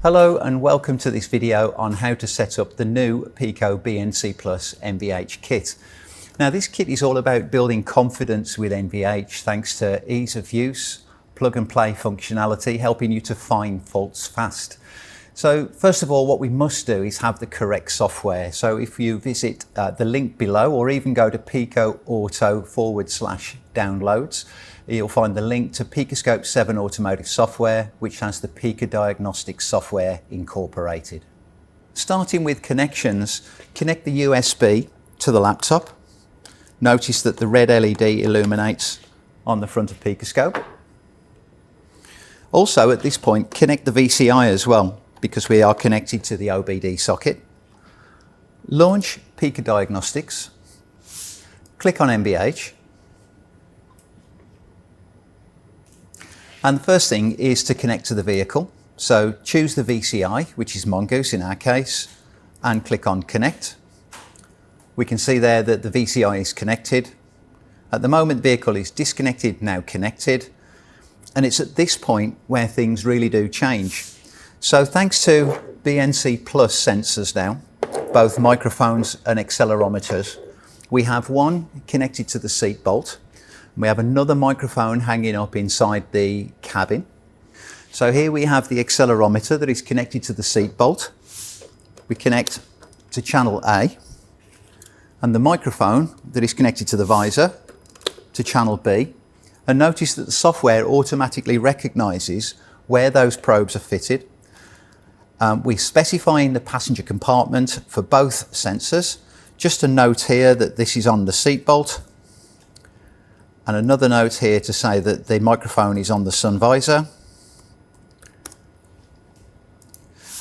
Hello and welcome to this video on how to set up the new Pico BNC NVH kit. Now this kit is all about building confidence with NVH thanks to ease of use, plug and play functionality, helping you to find faults fast. So first of all, what we must do is have the correct software. So if you visit the link below or even go to picoauto.com/downloads, you'll find the link to Picoscope 7 automotive software, which has the Pico diagnostic software incorporated. Starting with connections, connect the USB to the laptop. Notice that the red LED illuminates on the front of Picoscope. Also at this point, connect the VCI as well, because we are connected to the OBD socket. Launch Pico Diagnostics, click on NVH, and the first thing is to connect to the vehicle. So choose the VCI, which is Mongoose in our case, and click on Connect. We can see there that the VCI is connected. At the moment, the vehicle is disconnected, now connected, and it's at this point where things really do change. So thanks to BNC Plus sensors now, both microphones and accelerometers, we have one connected to the seat bolt. We have another microphone hanging up inside the cabin. So here we have the accelerometer that is connected to the seat bolt. We connect to channel A, and the microphone that is connected to the visor to channel B. And notice that the software automatically recognizes where those probes are fitted. We specify in the passenger compartment for both sensors. Just a note here that this is on the seat bolt, and another note here to say that the microphone is on the sun visor.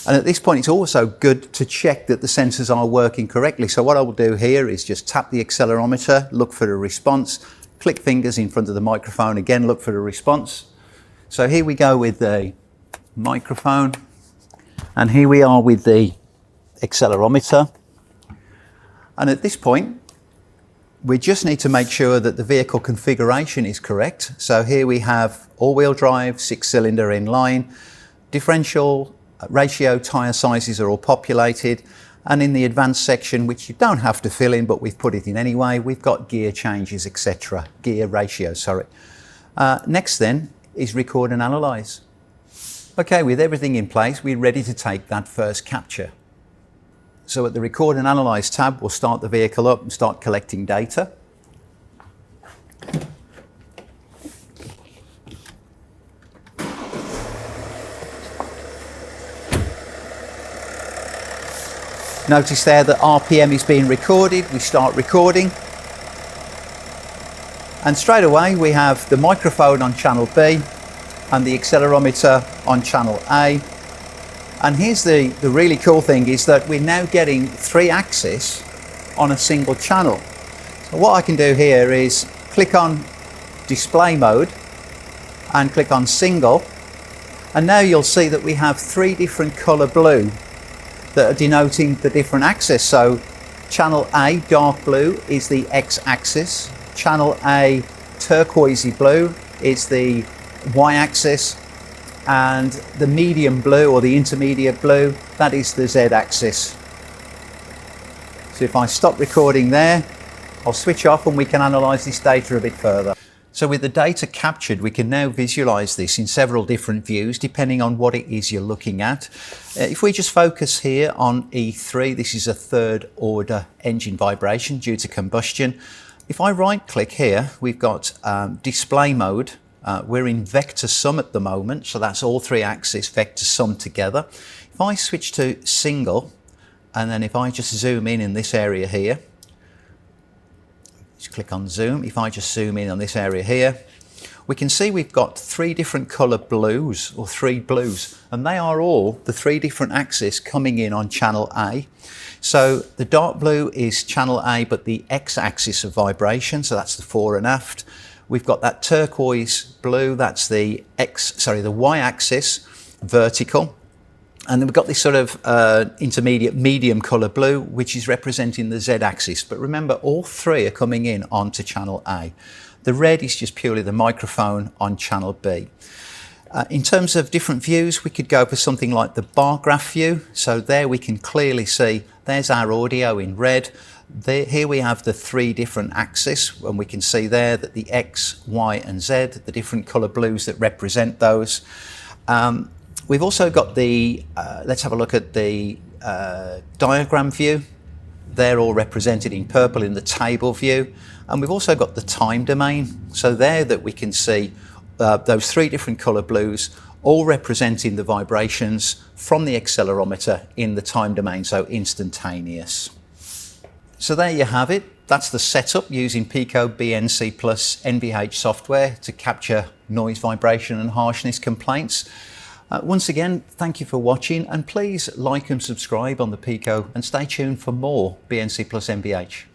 And at this point, it's also good to check that the sensors are working correctly. So what I will do here is just tap the accelerometer, look for a response, click fingers in front of the microphone, again look for a response. So here we go with the microphone, and here we are with the accelerometer. And at this point, we just need to make sure that the vehicle configuration is correct. So here we have all-wheel drive, 6-cylinder inline, differential ratio tyre sizes are all populated, and in the advanced section, which you don't have to fill in, but we've put it in anyway, we've got gear changes, etc. Gear ratio, sorry. Next then is record and analyze. Okay, with everything in place, we're ready to take that first capture. So at the Record and Analyze tab, we'll start the vehicle up and start collecting data. Notice there that RPM is being recorded. We start recording. And straight away we have the microphone on channel B and the accelerometer on channel A. And here's the really cool thing is that we're now getting 3 axes on a single channel. So what I can do here is click on display mode and click on single. And now you'll see that we have 3 different color blue that are denoting the different axes. So channel A, dark blue, is the X axis. Channel A, turquoisey blue, is the Y axis. And the medium blue or the intermediate blue, that is the Z axis. So if I stop recording there, I'll switch off and we can analyze this data a bit further. So with the data captured, we can now visualize this in several different views depending on what it is you're looking at. If we just focus here on E3, this is a 3rd order engine vibration due to combustion. If I right click here, we've got display mode. We're in vector sum at the moment, so that's all 3 axes vector sum together. If I switch to single, and then if I just zoom in this area here, just click on zoom. If I just zoom in on this area here, we can see we've got 3 different color blues, or 3 blues, and they are all the 3 different axes coming in on channel A. So the dark blue is channel A, but the X axis of vibration, so that's the fore and aft. We've got that turquoise blue, that's the Y axis, vertical. And then we've got this sort of intermediate medium color blue, which is representing the Z axis. But remember, all 3 are coming in onto channel A. The red is just purely the microphone on channel B. In terms of different views, we could go for something like the bar graph view. So there we can clearly see there's our audio in red. Here we have the three different axes, and we can see there that the X, Y and Z, the different colour blues that represent those. We've also got the, let's have a look at the diagram view. They're all represented in purple in the table view. And we've also got the time domain. So there that we can see those three different colour blues, all representing the vibrations from the accelerometer in the time domain, so instantaneous. So there you have it. That's the setup using Pico BNC plus NVH software to capture noise, vibration and harshness complaints. Once again, thank you for watching, and please like and subscribe on the Pico and stay tuned for more BNC plus NVH.